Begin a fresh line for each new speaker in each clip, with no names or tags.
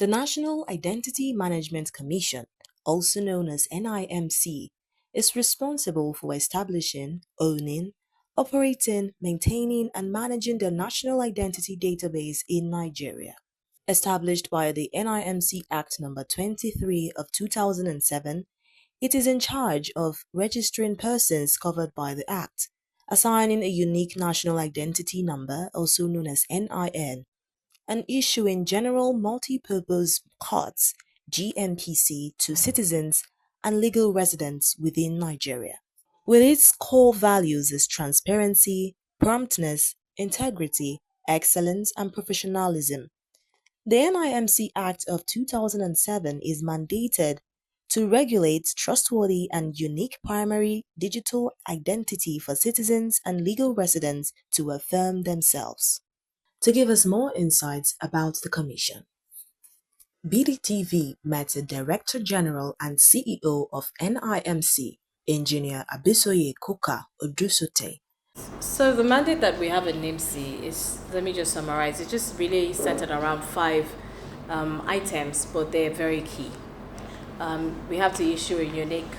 The National Identity Management Commission, also known as NIMC, is responsible for establishing, owning, operating, maintaining, and managing the National Identity Database in Nigeria. Established by the NIMC Act No. 23 of 2007, it is in charge of registering persons covered by the Act, assigning a unique national identity number, also known as NIN, and issuing General Multi-Purpose Cards (GMPC) to citizens and legal residents within Nigeria. With its core values as transparency, promptness, integrity, excellence, and professionalism, the NIMC Act of 2007 is mandated to regulate trustworthy and unique primary digital identity for citizens and legal residents to affirm themselves. To give us more insights about the Commission, BDTV met the Director General and CEO of NIMC, Engineer Abisoye Coker-Odusote.
So the mandate that we have in NIMC is, let me just summarize, it's just really centered around five items, but they're very key. We have to issue a unique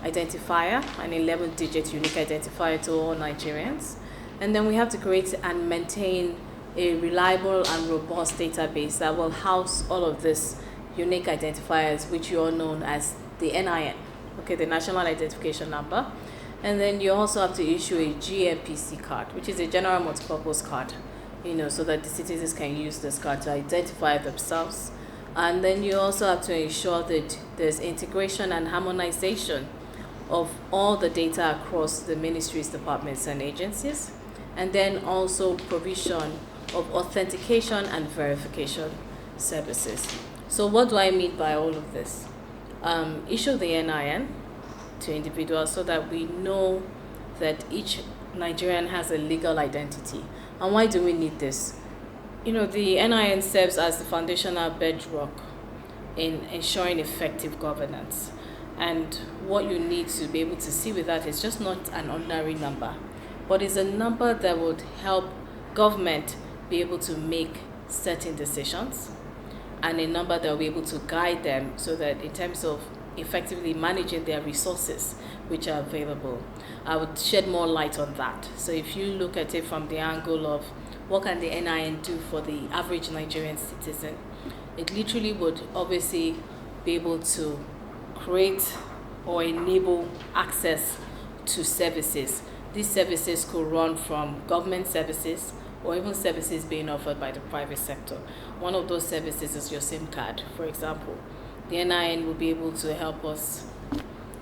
identifier, an 11-digit unique identifier to all Nigerians. And then we have to create and maintain a reliable and robust database that will house all of these unique identifiers, which you all know as the NIN, okay, the National Identification Number. And then you also have to issue a GMPC card, which is a general multipurpose card, so that the citizens can use this card to identify themselves. And then you also have to ensure that there's integration and harmonization of all the data across the ministries, departments, and agencies. And then also provision of authentication and verification services. So what do I mean by all of this? Issue the NIN to individuals so that we know that each Nigerian has a legal identity. And why do we need this? The NIN serves as the foundational bedrock in ensuring effective governance. And what you need to be able to see with that is just not an ordinary number, but it's a number that would help government be able to make certain decisions, and a number that will be able to guide them so that in terms of effectively managing their resources which are available. I would shed more light on that. So if you look at it from the angle of what can the NIN do for the average Nigerian citizen, it literally would obviously be able to create or enable access to services. These services could run from government services or even services being offered by the private sector. One of those services is your SIM card, for example. The NIN will be able to help us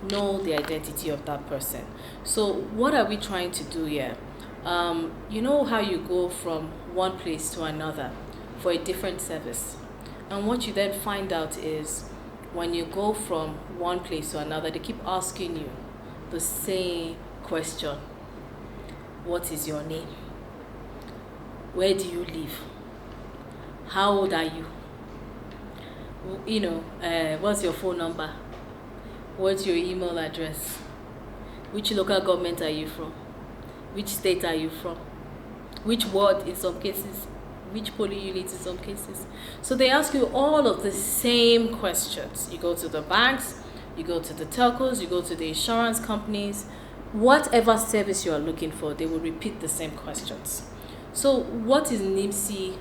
know the identity of that person. So what are we trying to do here? You know how you go from one place to another for a different service. And what you then find out is when you go from one place to another, they keep asking you the same question. What is your name? Where do you live? How old are you? What's your phone number? What's your email address? Which local government are you from? Which state are you from? Which ward in some cases? Which polling unit in some cases? So they ask you all of the same questions. You go to the banks, you go to the telcos, you go to the insurance companies, whatever service you are looking for, they will repeat the same questions. So what is NIMC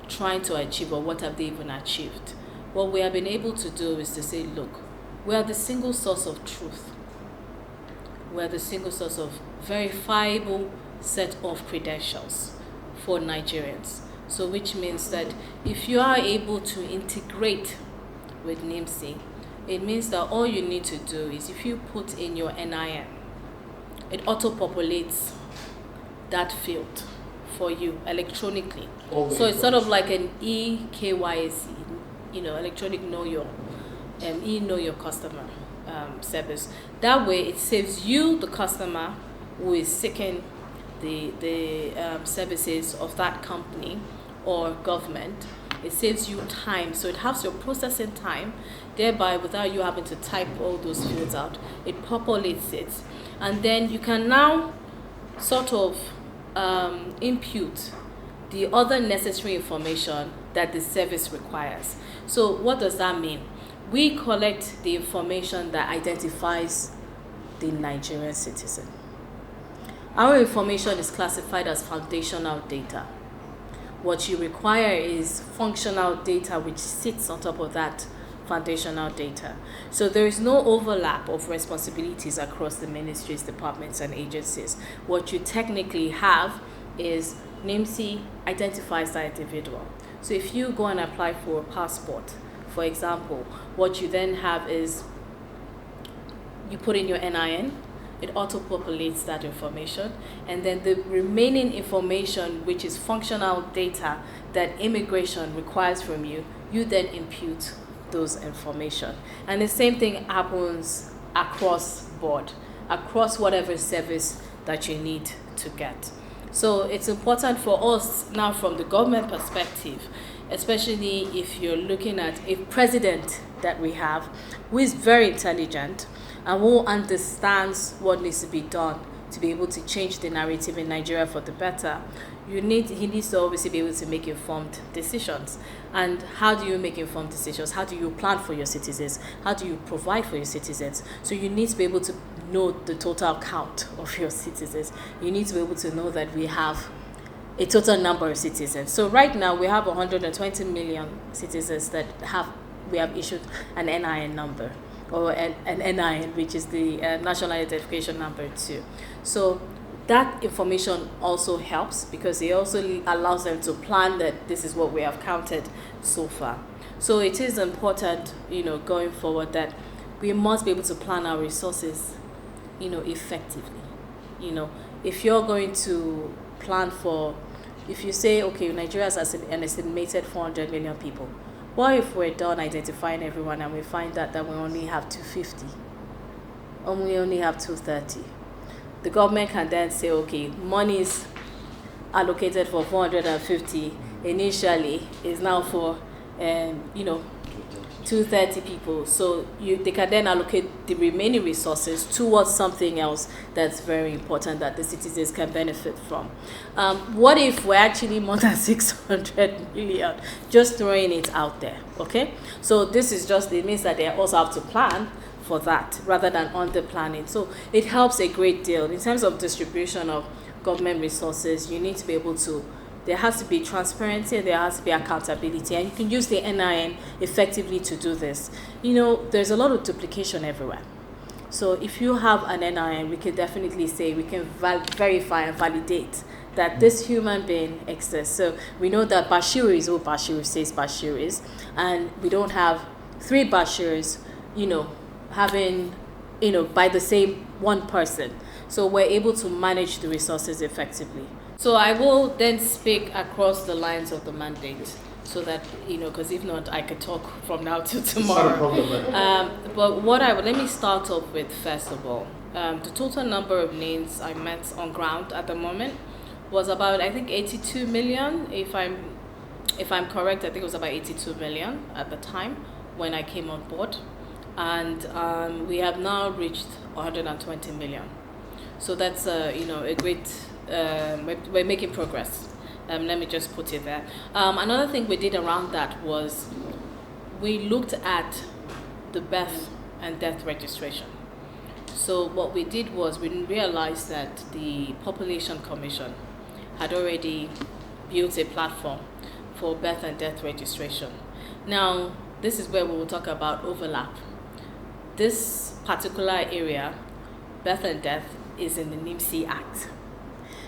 trying to achieve, or what have they even achieved? What we have been able to do is to say, look, we are the single source of truth. We are the single source of verifiable set of credentials for Nigerians. So which means that if you are able to integrate with NIMC, it means that all you need to do is if you put in your NIN, it auto-populates that field for you electronically. So it's sort of like an EKYC, electronic know your customer service. That way it saves you, the customer, who is seeking the services of that company or government. It saves you time, so it has your processing time, thereby without you having to type all those fields out, it populates it, and then you can now sort of impute the other necessary information that the service requires. So what does that mean? We collect the information that identifies the Nigerian citizen. Our information is classified as foundational data. What you require is functional data which sits on top of that foundational data. So there is no overlap of responsibilities across the ministries, departments, and agencies. What you technically have is NIMC identifies that individual. So if you go and apply for a passport, for example, what you then have is you put in your NIN, it auto-populates that information, and then the remaining information, which is functional data that immigration requires from you, you then impute those information. And the same thing happens across board, across whatever service that you need to get. So it's important for us now from the government perspective, especially if you're looking at a president that we have who is very intelligent and who understands what needs to be done to be able to change the narrative in Nigeria for the better. He needs to obviously be able to make informed decisions. And how do you make informed decisions? How do you plan for your citizens? How do you provide for your citizens? So you need to be able to know the total count of your citizens. You need to be able to know that we have a total number of citizens. So right now we have 120 million citizens that we have issued an NIN number, or an NIN, which is the national identification number too. So that information also helps because it also allows them to plan that this is what we have counted so far. So it is important, going forward, that we must be able to plan our resources, effectively. If you're going to plan for, if you say, okay, Nigeria has an estimated 400 million people, what if we're done identifying everyone and we find out that we only have 250 or we only have 230? The government can then say, okay, monies allocated for 450 initially is now for 230 people. So they can then allocate the remaining resources towards something else that's very important that the citizens can benefit from. What if we're actually more than 600 million? Just throwing it out there, okay? So this is just, it means that they also have to plan for that rather than under planning. So it helps a great deal in terms of distribution of government resources. You need to be able to, there has to be transparency and there has to be accountability, and you can use the NIN effectively to do this. There's a lot of duplication everywhere. So if you have an NIN, we can definitely say we can verify and validate that this human being exists. So we know that Bashir is who Bashir says Bashir is, and we don't have three Bashirs, having, by the same one person. So we're able to manage the resources effectively. So I will then speak across the lines of the mandate so that, because if not, I could talk from now to tomorrow. But let me start off with, first of all, the total number of names I met on ground at the moment was about, I think, 82 million. If I'm correct, I think it was about 82 million at the time when I came on board. And we have now reached 120 million. So that's a great, we're making progress. Let me just put it there. Another thing we did around that was we looked at the birth and death registration. So what we did was we realized that the Population Commission had already built a platform for birth and death registration. Now, this is where we will talk about overlap. This particular area, birth and death, is in the NIMC Act.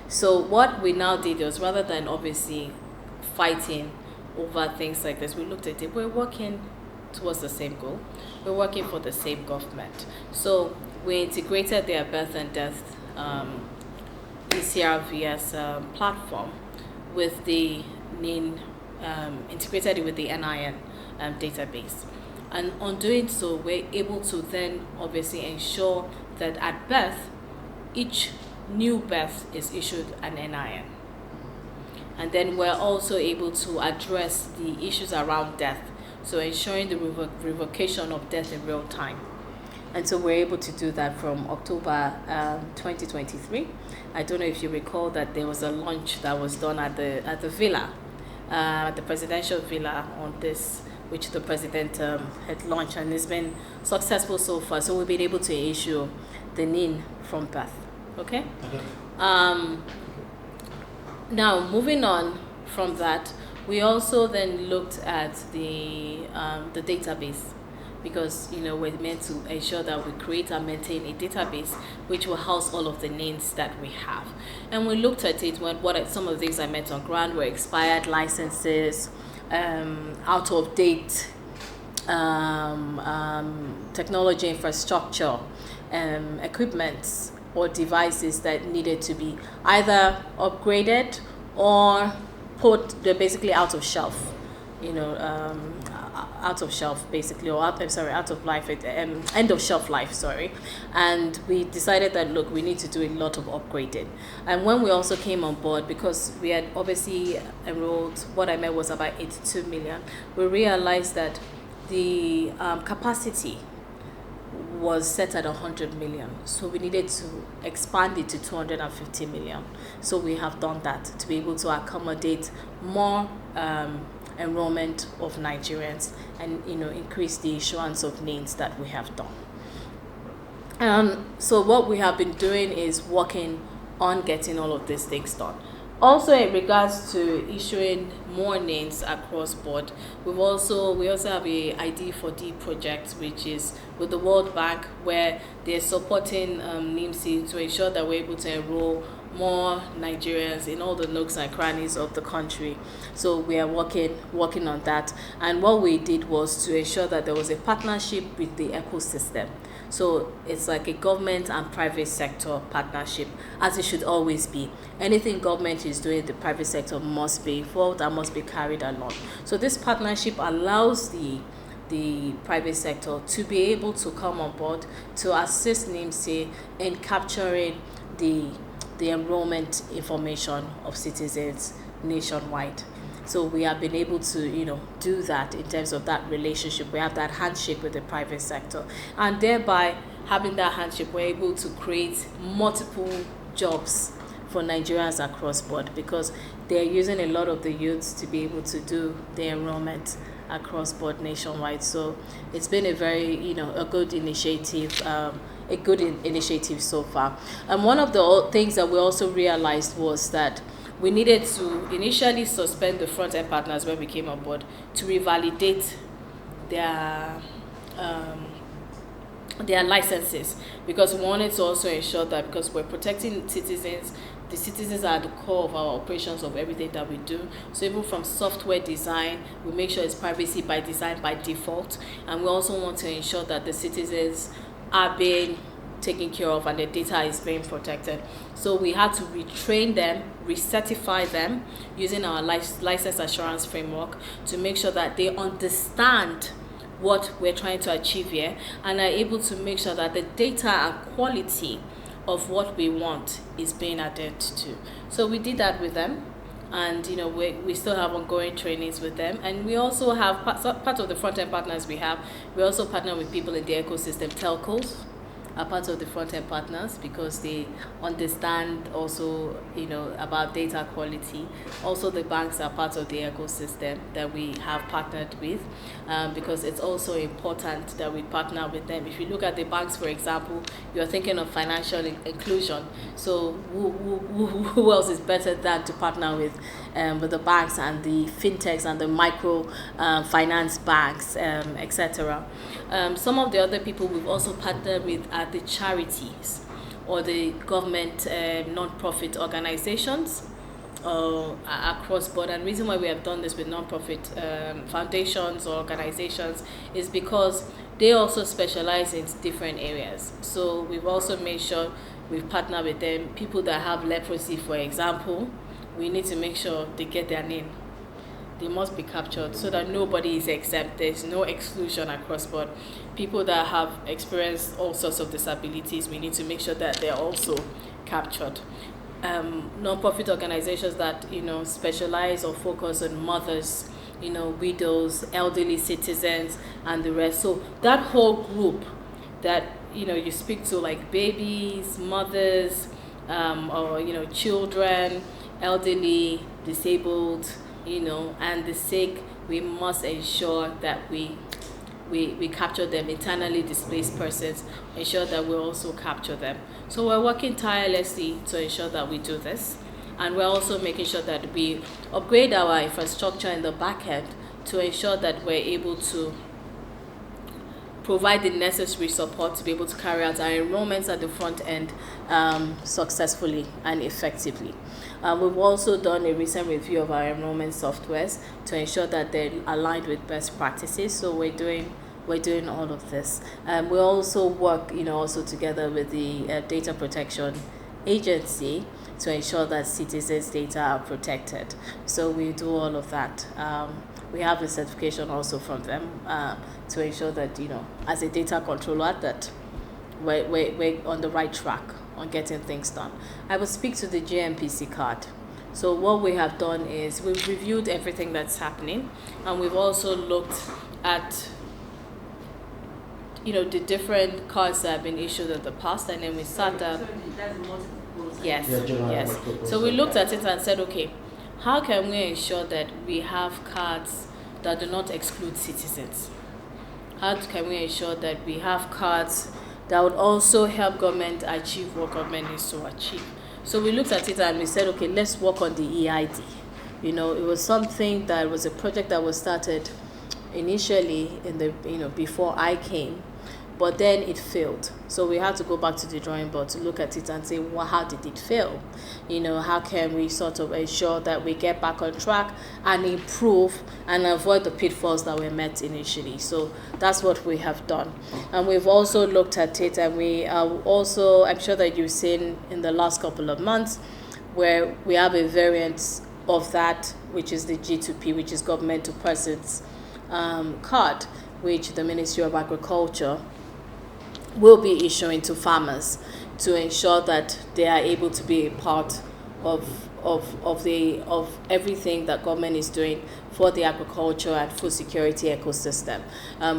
So what we now did was, rather than obviously fighting over things like this, we looked at it, we're working towards the same goal. We're working for the same government. So we integrated their birth and death ECRVS platform with the NIN, integrated it with the NIN database. And on doing so, we're able to then obviously ensure that at birth, each new birth is issued an NIN. And then we're also able to address the issues around death, so ensuring the revocation of death in real time. And so we're able to do that from October 2023. I don't know if you recall that there was a launch that was done at the villa at the presidential villa on this, which the president had launched, and it's been successful so far. So we've been able to issue the NIN from birth. Okay. Now moving on from that, we also then looked at the database, because we're meant to ensure that we create and maintain a database which will house all of the names that we have. And we looked at it when some of the things I met on ground were expired licenses, out of date technology infrastructure, equipment or devices that needed to be either upgraded or they're basically out of shelf, out of shelf basically, or out of life, end of shelf life, sorry. And we decided that, look, we need to do a lot of upgrading. And when we also came on board, because we had obviously enrolled, what I meant was about 82 million, we realized that the capacity was set at 100 million, so we needed to expand it to 250 million. So we have done that to be able to accommodate more enrollment of Nigerians and increase the issuance of names that we have done. So what we have been doing is working on getting all of these things done. Also, in regards to issuing more names across board, we also have a ID4D project, which is with the World Bank, where they're supporting NIMC to ensure that we're able to enroll more Nigerians in all the nooks and crannies of the country. So we are working on that. And what we did was to ensure that there was a partnership with the ecosystem. So it's like a government and private sector partnership, as it should always be. Anything government is doing, the private sector must be involved and must be carried along. So this partnership allows the private sector to be able to come on board to assist NIMC in capturing the enrollment information of citizens nationwide. So we have been able to, do that in terms of that relationship. We have that handshake with the private sector, and thereby having that handshake, we're able to create multiple jobs for Nigerians across board, because they're using a lot of the youths to be able to do the enrollment across board nationwide. So it's been a very, a good initiative. Initiative so far. And one of the things that we also realized was that we needed to initially suspend the front-end partners when we came on board to revalidate their licenses, because we wanted to also ensure that, because we're protecting citizens, the citizens are at the core of our operations, of everything that we do. So even from software design, we make sure it's privacy by design by default, and we also want to ensure that the citizens are being taken care of and the data is being protected. So we had to retrain them, recertify them using our license assurance framework to make sure that they understand what we're trying to achieve here and are able to make sure that the data and quality of what we want is being added to. So we did that with them, and we still have ongoing trainings with them. And we also have part of the front-end partners we also partner with people in the ecosystem. Telcos are part of the front-end partners because they understand also about data quality. Also, the banks are part of the ecosystem that we have partnered with, because it's also important that we partner with them. If you look at the banks, for example, you're thinking of financial inclusion, so who else is better than to partner with the banks and the fintechs and the micro finance banks, etc. Some of the other people we've also partnered with are the charities or the government non-profit organizations across board. And the reason why we have done this with non-profit foundations or organizations is because they also specialize in different areas. So we've also made sure we've partnered with them. People that have leprosy, for example, we need to make sure they get their name. They must be captured so that nobody is exempt. There's no exclusion across board. People that have experienced all sorts of disabilities, we need to make sure that they're also captured. Non-profit organizations that specialize or focus on mothers, widows, elderly citizens, and the rest. So that whole group that you speak to, like babies, mothers, or children, elderly, disabled, and the sake, we must ensure that we capture them, internally displaced persons, ensure that we also capture them. So we're working tirelessly to ensure that we do this. And we're also making sure that we upgrade our infrastructure in the back end to ensure that we're able to provide the necessary support to be able to carry out our enrollments at the front end successfully and effectively. We've also done a recent review of our enrollment softwares to ensure that they're aligned with best practices. So we're doing all of this. We also work, also together with the data protection agency to ensure that citizens' data are protected. So we do all of that. We have a certification also from them to ensure that, as a data controller, that we're on the right track on getting things done. I will speak to the GMPC card. So what we have done is we've reviewed everything that's happening, and we've also looked at the different cards that have been issued in the past, and then we sat down. Yes. So we looked at it and said, okay, how can we ensure that we have cards that do not exclude citizens? How can we ensure that we have cards that would also help government achieve what government needs to achieve? So we looked at it and we said, okay, let's work on the EID. It was something that was a project that was started initially in the before I came, but then it failed. So we had to go back to the drawing board to look at it and say, well, how did it fail? How can we sort of ensure that we get back on track and improve and avoid the pitfalls that were met initially? So that's what we have done. And we've also looked at it, and we also, I'm sure that you've seen in the last couple of months, where we have a variant of that, which is the G2P, which is government to persons card, which the Ministry of Agriculture will be issuing to farmers to ensure that they are able to be a part of everything that government is doing for the agriculture and food security ecosystem,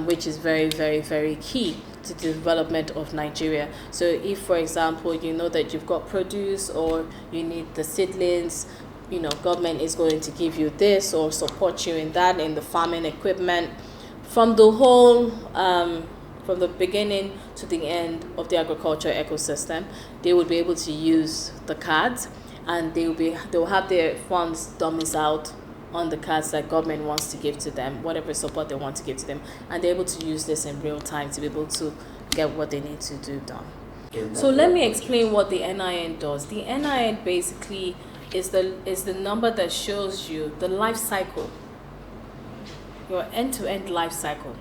which is very, very, very key to the development of Nigeria. So if, for example, that you've got produce or you need the seedlings, government is going to give you this or support you in that, in the farming equipment, from the whole from the beginning to the end of the agriculture ecosystem. They will be able to use the cards, and they'll have their funds domiciled on the cards that government wants to give to them, whatever support they want to give to them, and they're able to use this in real time to be able to get what they need to do done. So let me explain what the NIN does. The NIN basically is the number that shows you the life cycle, your end-to-end life cycle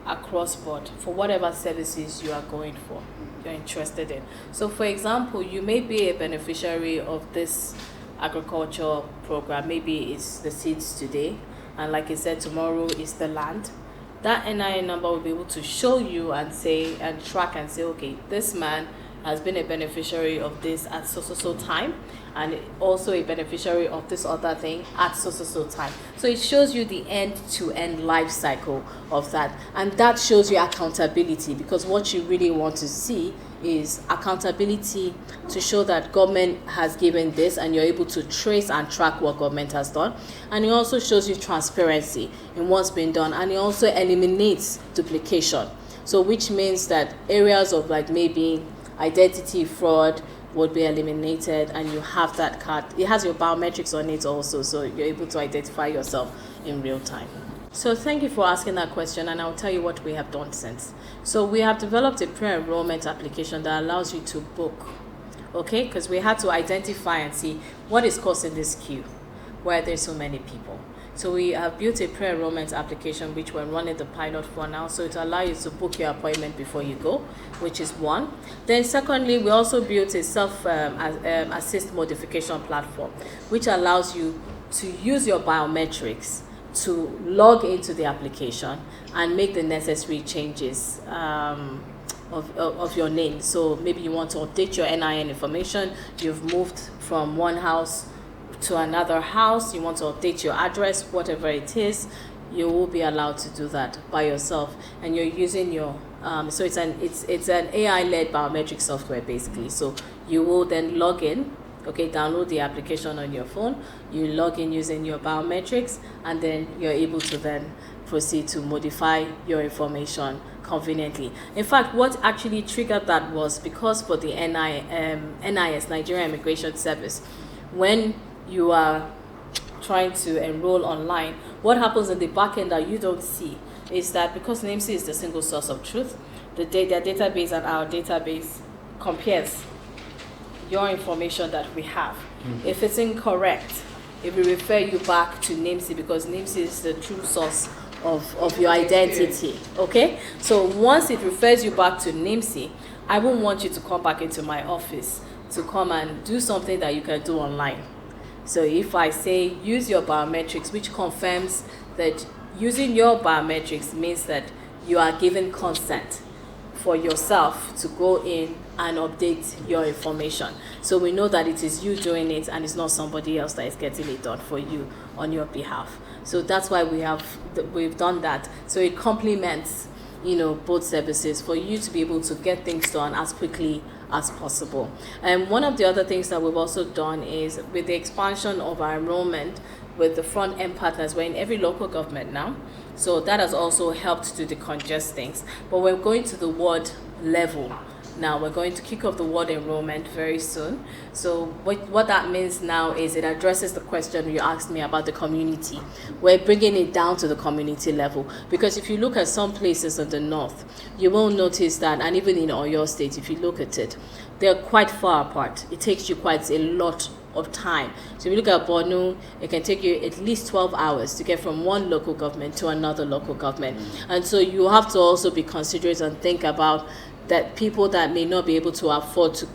across board for whatever services you are going for, you're interested in. So for example, you may be a beneficiary of this agriculture program. Maybe it's the seeds today, and like I said, tomorrow is the land. That NIN number will be able to show you and say and track and say, okay, this man has been a beneficiary of this at so time, and also a beneficiary of this other thing at so time. So it shows you the end-to-end life cycle of that, and that shows you accountability, because what you really want to see is accountability to show that government has given this, and you're able to trace and track what government has done. And it also shows you transparency in what's been done, and it also eliminates duplication. So which means that areas of like maybe identity fraud would be eliminated, and you have that card. It has your biometrics on it also, so you're able to identify yourself in real time. So thank you for asking that question, and I'll tell you what we have done since. So we have developed a pre-enrollment application that allows you to book, okay? Because we had to identify and see what is causing this queue, where there's so many people. So we have built a pre-enrollment application, which we're running the pilot for now. So it allows you to book your appointment before you go, which is one. Then secondly, we also built a self-assist modification platform, which allows you to use your biometrics to log into the application and make the necessary changes of your name. So maybe you want to update your NIN information, you've moved from one house to another house, you want to update your address, whatever it is, you will be allowed to do that by yourself, and you're using your so it's an AI-led biometric software basically. So you will then log in Okay, download the application on your phone, you log in using your biometrics, and then you're able to then proceed to modify your information conveniently. In fact, what actually triggered that was because for the NIS, Nigerian Immigration Service, when you are trying to enroll online, what happens in the back end that you don't see is that because NIMC is the single source of truth, their database and our database compares your information that we have. If it's incorrect, it will refer you back to NIMC because NIMC is the true source of your identity. Okay? So once it refers you back to NIMC, I won't want you to come back into my office to come and do something that you can do online. So if I say use your biometrics, which confirms that using your biometrics means that you are given consent for yourself to go in and update your information. So we know that it is you doing it and it's not somebody else that is getting it done for you on your behalf. So that's why we've done that. So it complements, both services for you to be able to get things done as quickly as possible. And one of the other things that we've also done is with the expansion of our enrollment with the front end partners, we're in every local government now. So that has also helped to decongest things. But we're going to the ward level now. We're going to kick off the ward enrollment very soon. So what that means now is it addresses the question you asked me about the community. We're bringing it down to the community level. Because if you look at some places in the north, you will notice that, and even in Oyo State, if you look at it, they're quite far apart. It takes you quite a lot of time. So if you look at Borno, it can take you at least 12 hours to get from one local government to another local government. And so you have to also be considerate and think about that people that may not be able to afford to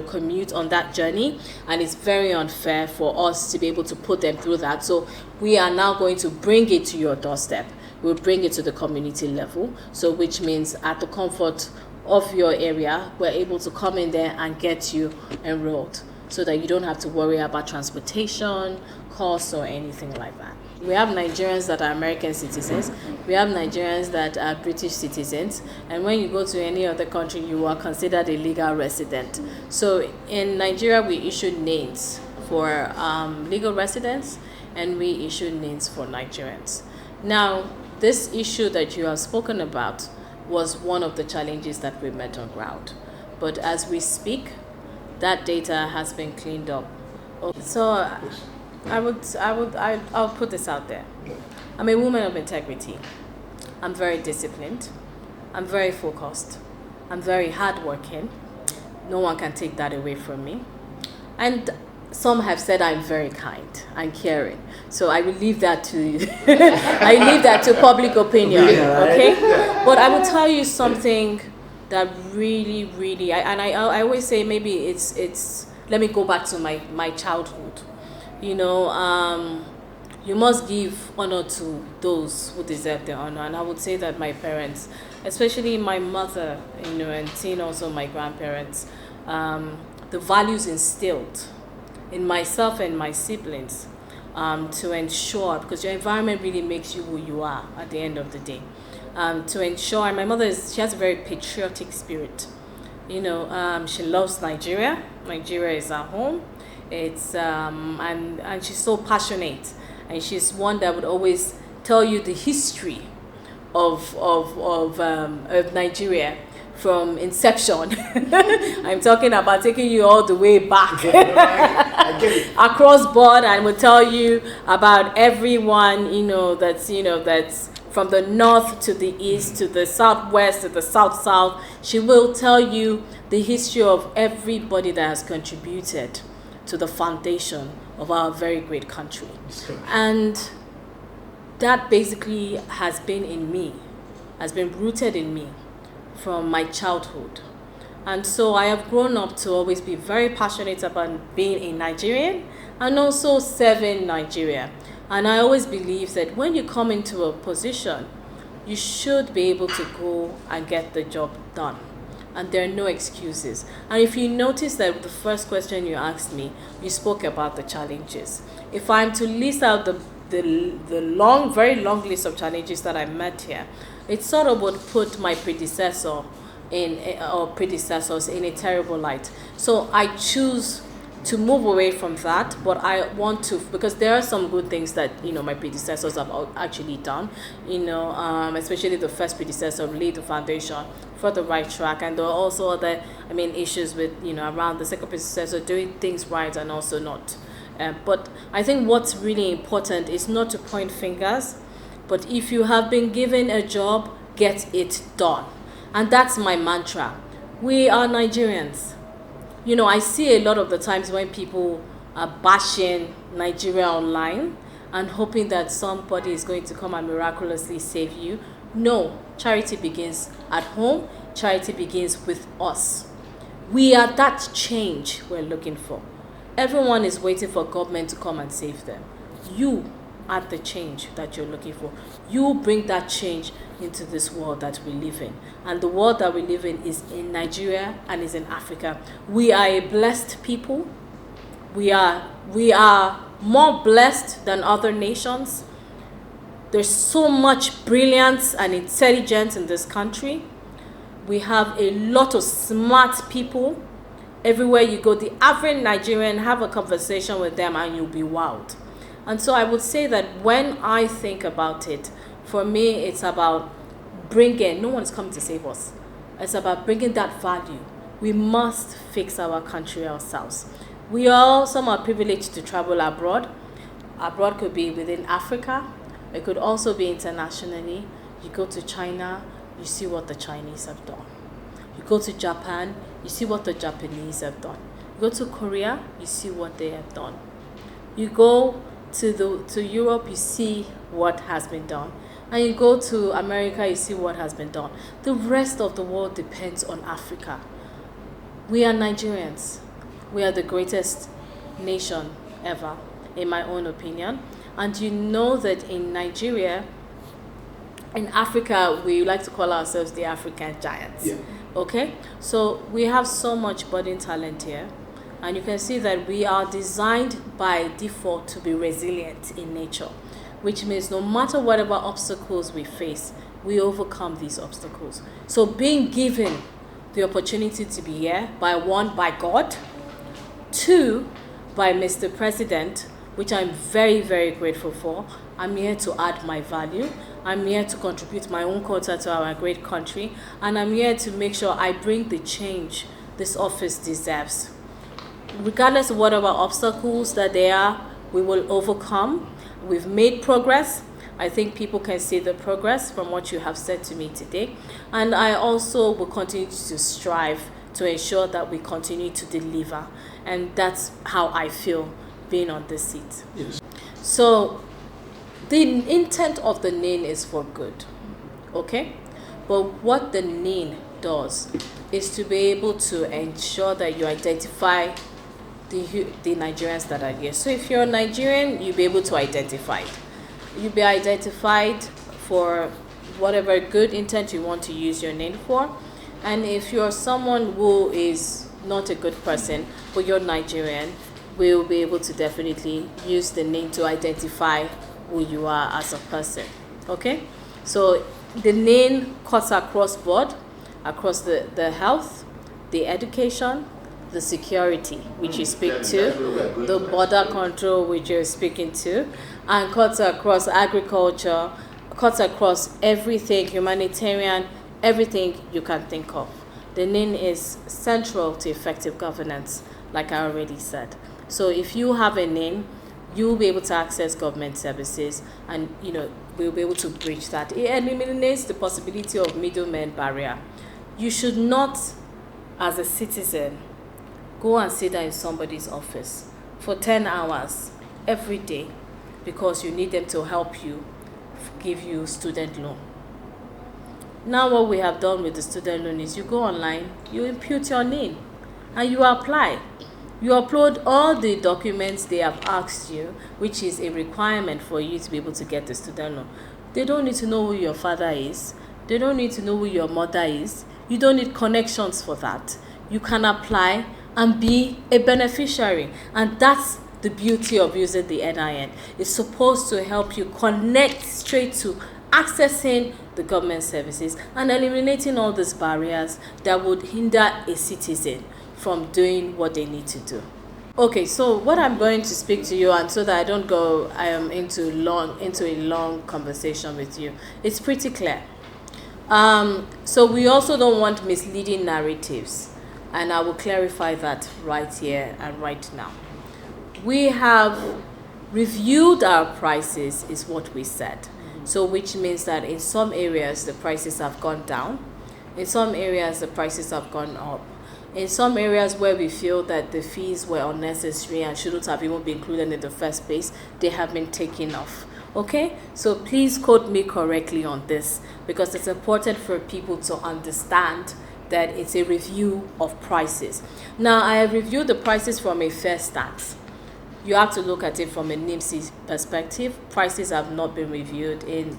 commute on that journey, and it's very unfair for us to be able to put them through that. So we are now going to bring it to your doorstep. We'll bring it to the community level, so which means at the comfort of your area, we're able to come in there and get you enrolled so that you don't have to worry about transportation costs or anything like that. We have Nigerians that are American citizens. We have Nigerians that are British citizens. And when you go to any other country, you are considered a legal resident. So in Nigeria, we issue names for legal residents, and we issue names for Nigerians. Now, this issue that you have spoken about was one of the challenges that we met on ground. But as we speak, that data has been cleaned up. So I'll put this out there. I'm a woman of integrity. I'm very disciplined. I'm very focused. I'm very hardworking. No one can take that away from me. And some have said I'm very kind and caring. So I will leave that to public opinion. Okay? But I will tell you something that really, really, I always say maybe it's let me go back to my childhood. You must give honor to those who deserve the honor. And I would say that my parents, especially my mother, and seeing also my grandparents, the values instilled in myself and my siblings to ensure, because your environment really makes you who you are at the end of the day. To ensure, and my mother she has a very patriotic spirit. She loves Nigeria. Nigeria is her home. It's and she's so passionate, and she's one that would always tell you the history of Nigeria from inception. I'm talking about taking you all the way back across board, and will tell you about everyone that's from the north to the east to the southwest to the south. She will tell you the history of everybody that has contributed to the foundation of our very great country. And that basically has been in me, has been rooted in me from my childhood. And so I have grown up to always be very passionate about being a Nigerian and also serving Nigeria. And I always believe that when you come into a position, you should be able to go and get the job done. And there are no excuses. And if you notice that the first question you asked me, you spoke about the challenges. If I'm to list out the long, very long list of challenges that I met here, it sort of would put my predecessors in a terrible light. So I choose to move away from that, but I want to, because there are some good things that my predecessors have actually done, especially the first predecessor laid the foundation for the right track, and there are also other issues with around the second predecessor doing things right and also not. But I think what's really important is not to point fingers, but if you have been given a job, get it done. And that's my mantra. We are Nigerians. I see a lot of the times when people are bashing Nigeria online and hoping that somebody is going to come and miraculously save you. No, charity begins at home. Charity begins with us. We are that change we're looking for. Everyone is waiting for government to come and save them. You are the change that you're looking for. You bring that change into this world that we live in. And the world that we live in is in Nigeria and is in Africa. We are a blessed people. We are more blessed than other nations. There's so much brilliance and intelligence in this country. We have a lot of smart people. Everywhere you go, the average Nigerian, have a conversation with them and you'll be wowed. And so I would say that when I think about it, for me, it's about bringing, no one is coming to save us. It's about bringing that value. We must fix our country ourselves. Some are privileged to travel abroad. Abroad could be within Africa. It could also be internationally. You go to China, you see what the Chinese have done. You go to Japan, you see what the Japanese have done. You go to Korea, you see what they have done. You go to Europe, you see what has been done. And you go to America, you see what has been done. The rest of the world depends on Africa. We are Nigerians. We are the greatest nation ever, in my own opinion. And you know that in Nigeria, in Africa, we like to call ourselves the African giants.
Yeah.
Okay? So we have so much budding talent here. And you can see that we are designed by default to be resilient in nature, which means no matter whatever obstacles we face, we overcome these obstacles. So being given the opportunity to be here, by God, two, by Mr. President, which I'm very, very grateful for. I'm here to add my value. I'm here to contribute my own quota to our great country. And I'm here to make sure I bring the change this office deserves. Regardless of whatever obstacles that there are, we will overcome. We've made progress. I think people can see the progress from what you have said to me today. And I also will continue to strive to ensure that we continue to deliver. And that's how I feel being on this seat.
Yes.
So the intent of the NIN is for good, okay? But what the NIN does is to be able to ensure that you identify the Nigerians that are here. So if you're a Nigerian, you'll be able to identify. You'll be identified for whatever good intent you want to use your name for. And if you're someone who is not a good person, but you're Nigerian, we'll be able to definitely use the name to identify who you are as a person. Okay? So the name cuts across board, across the health, the education, the security, which you speak to, the border control, which you're speaking to, and cuts across agriculture, cuts across everything, humanitarian, everything you can think of. The NIN is central to effective governance, like I already said. So if you have a NIN, you'll be able to access government services, and we'll be able to bridge that. It eliminates the possibility of middleman barrier. You should not, as a citizen, go and sit down in somebody's office for 10 hours every day because you need them to help you give you student loan. Now what we have done with the student loan is you go online, you input your name, and you apply. You upload all the documents they have asked you, which is a requirement for you to be able to get the student loan. They don't need to know who your father is. They don't need to know who your mother is. You don't need connections for that. You can apply and be a beneficiary. And that's the beauty of using the NIN. It's supposed to help you connect straight to accessing the government services and eliminating all these barriers that would hinder a citizen from doing what they need to do. Okay, so what I'm going to speak to you, and so that I don't go into a long conversation with you, it's pretty clear. So we also don't want misleading narratives, and I will clarify that right here and right now. We have reviewed our prices, is what we said. So which means that in some areas the prices have gone down, in some areas the prices have gone up. In some areas where we feel that the fees were unnecessary and shouldn't have even been included in the first place, they have been taken off. Okay, so please quote me correctly on this, because it's important for people to understand that it's a review of prices. Now, I have reviewed the prices from a fair stance. You have to look at it from a NIMC perspective. Prices have not been reviewed in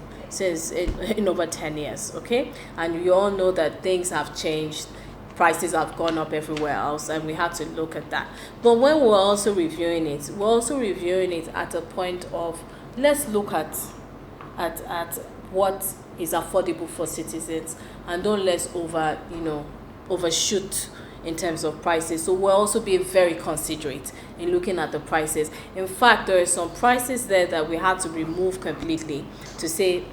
over 10 years, okay? And you all know that things have changed. Prices have gone up everywhere else, and we have to look at that. But when we're also reviewing it at a point of, let's look at what is affordable for citizens, and don't let's overshoot in terms of prices. So we're also being very considerate in looking at the prices. In fact, there are some prices there that we had to remove completely to say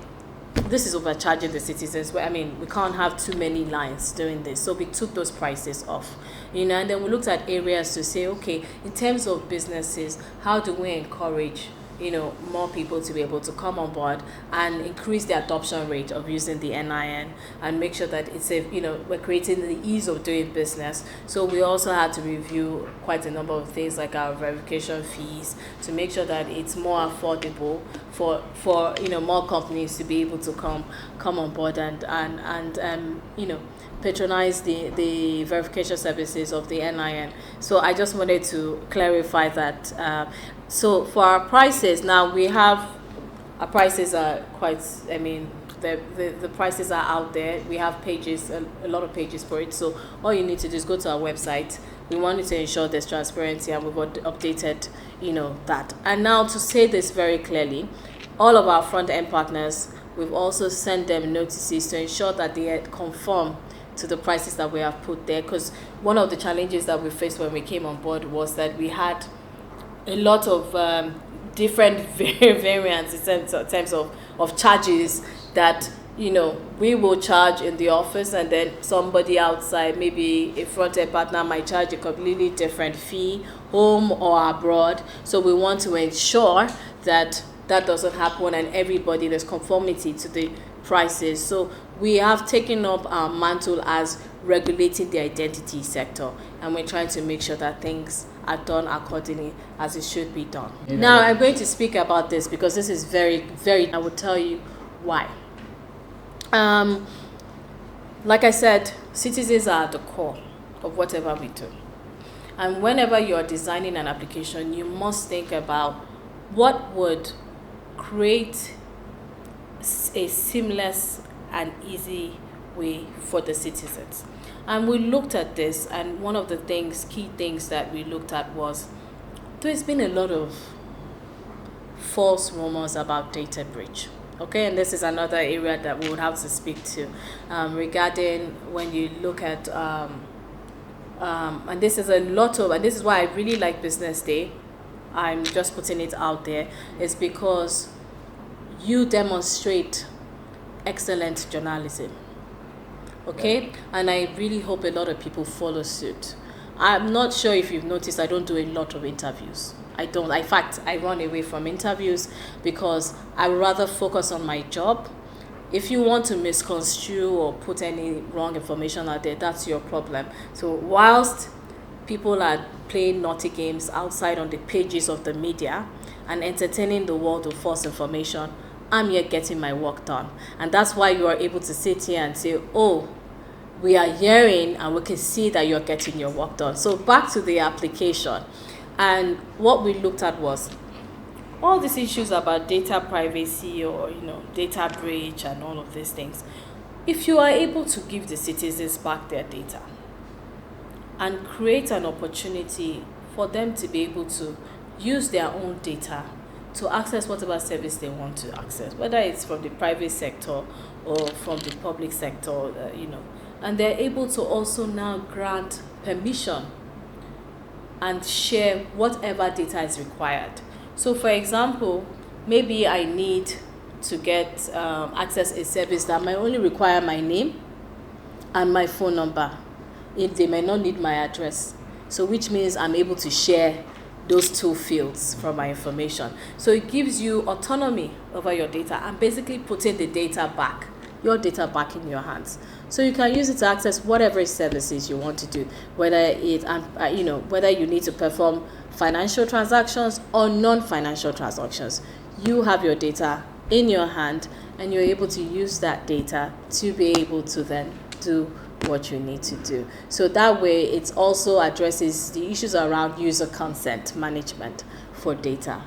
this is overcharging the citizens. I mean, we can't have too many lines doing this. So we took those prices off, and then we looked at areas to say, okay, in terms of businesses, how do we encourage more people to be able to come on board and increase the adoption rate of using the NIN, and make sure that it's we're creating the ease of doing business. So we also had to review quite a number of things like our verification fees to make sure that it's more affordable for more companies to be able to come on board and patronize the verification services of the NIN. So I just wanted to clarify that. So for our prices, now our prices are quite, the prices are out there. We have pages, a lot of pages for it. So all you need to do is go to our website. We wanted to ensure there's transparency, and we've updated, that. And now to say this very clearly, all of our front-end partners, we've also sent them notices to ensure that they conform to the prices that we have put there, because one of the challenges that we faced when we came on board was that we had a lot of different variants in terms of charges that we will charge in the office, and then somebody outside, maybe a front-end partner, might charge a completely different fee, home or abroad. So we want to ensure that doesn't happen, and there's conformity to the prices. So we have taken up our mantle as regulating the identity sector, and we're trying to make sure that things are done accordingly as it should be done. Now I'm going to speak about this because this is very, very, I will tell you why. Like I said, citizens are at the core of whatever we do. And whenever you're designing an application, you must think about what would create a seamless and easy way for the citizens. And we looked at this, and one of the key things that we looked at was there's been a lot of false rumors about data breach. Okay, and this is another area that we would have to speak to regarding when you look at and this is and this is why I really like BusinessDay. I'm just putting it out there, is because you demonstrate excellent journalism. Okay, and I really hope a lot of people follow suit. I'm not sure if you've noticed, I don't do a lot of interviews. In fact, I run away from interviews because I would rather focus on my job. If you want to misconstrue or put any wrong information out there, that's your problem. So whilst people are playing naughty games outside on the pages of the media and entertaining the world with false information, I'm here getting my work done. And that's why you are able to sit here and say, oh, we are hearing and we can see that you're getting your work done. So back to the application. And what we looked at was all these issues about data privacy or, data breach and all of these things. If you are able to give the citizens back their data and create an opportunity for them to be able to use their own data to access whatever service they want to access, whether it's from the private sector or from the public sector, and they're able to also now grant permission and share whatever data is required. So for example, maybe I need to get access a service that might only require my name and my phone number. They may not need my address. So which means I'm able to share those two fields from my information. So it gives you autonomy over your data and basically putting the data back, your data back in your hands. So you can use it to access whatever services you want to do, whether whether you need to perform financial transactions or non-financial transactions. You have your data in your hand and you're able to use that data to be able to then do what you need to do. So that way it also addresses the issues around user consent management for data.